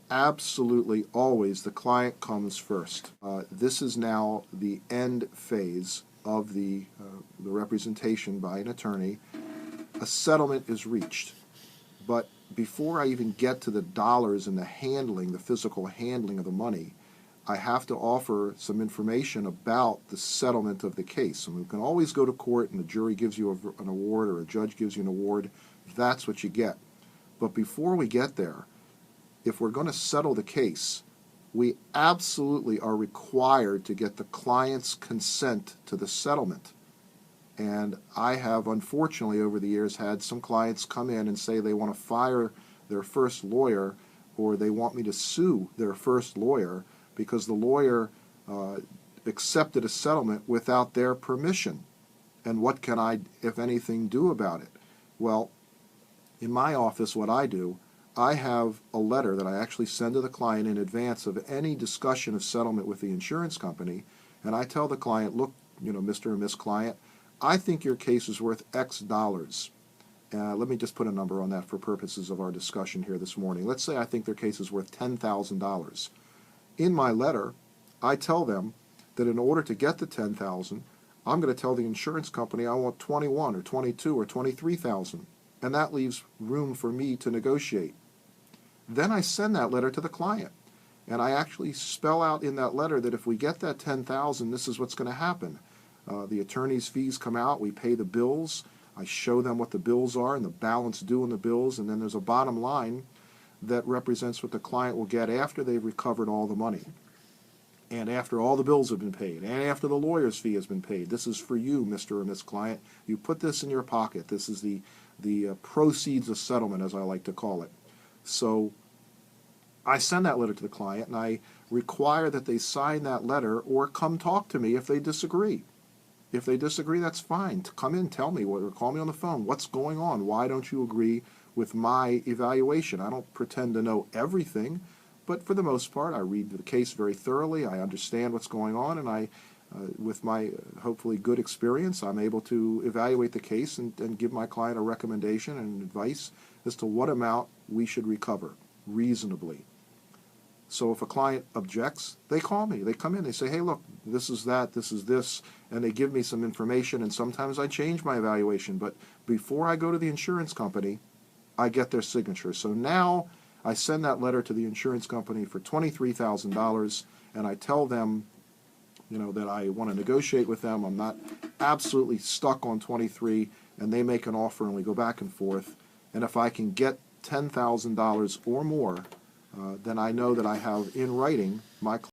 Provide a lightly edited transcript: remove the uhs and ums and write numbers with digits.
absolutely always the client comes first. This is now the end phase of the representation by an attorney. A settlement is reached, but before I even get to the dollars and the handling, the physical handling of the money, I have to offer some information about the settlement of the case. And we can always go to court and the jury gives you an award or a judge gives you an award. That's what you get. But before we get there, if we're going to settle the case, we absolutely are required to get the client's consent to the settlement. And I have, unfortunately, over the years, had some clients come in and say they want to fire their first lawyer, or they want me to sue their first lawyer because the lawyer accepted a settlement without their permission. And what can I, if anything, do about it? Well, in my office, what I do, I have a letter that I actually send to the client in advance of any discussion of settlement with the insurance company, and I tell the client, look, Mr. and Miss Client, I think your case is worth X dollars. Let me just put a number on that for purposes of our discussion here this morning. Let's say I think their case is worth $10,000. In my letter, I tell them that in order to get the $10,000, I'm going to tell the insurance company I want $21,000 or $22,000 or $23,000, and that leaves room for me to negotiate. Then I send that letter to the client, and I actually spell out in that letter that if we get that $10,000, this is what's going to happen. The attorney's fees come out, we pay the bills, I show them what the bills are and the balance due in the bills, and then there's a bottom line that represents what the client will get after they've recovered all the money, and after all the bills have been paid, and after the lawyer's fee has been paid. This is for you, Mr. or Miss Client. You put this in your pocket. This is the proceeds of settlement, as I like to call it. So I send that letter to the client, and I require that they sign that letter or come talk to me if they disagree. If they disagree, that's fine. Come in, tell me, or call me on the phone. What's going on? Why don't you agree with my evaluation? I don't pretend to know everything, but for the most part, I read the case very thoroughly. I understand what's going on, and with my hopefully good experience, I'm able to evaluate the case and give my client a recommendation and advice as to what amount we should recover reasonably. So if a client objects, they call me. They come in, they say, hey, look, this is that, this is this, and they give me some information, and sometimes I change my evaluation. But before I go to the insurance company, I get their signature. So now I send that letter to the insurance company for $23,000, and I tell them, that I want to negotiate with them. I'm not absolutely stuck on 23, and they make an offer, and we go back and forth. And if I can get $10,000 or more, then I know that I have in writing my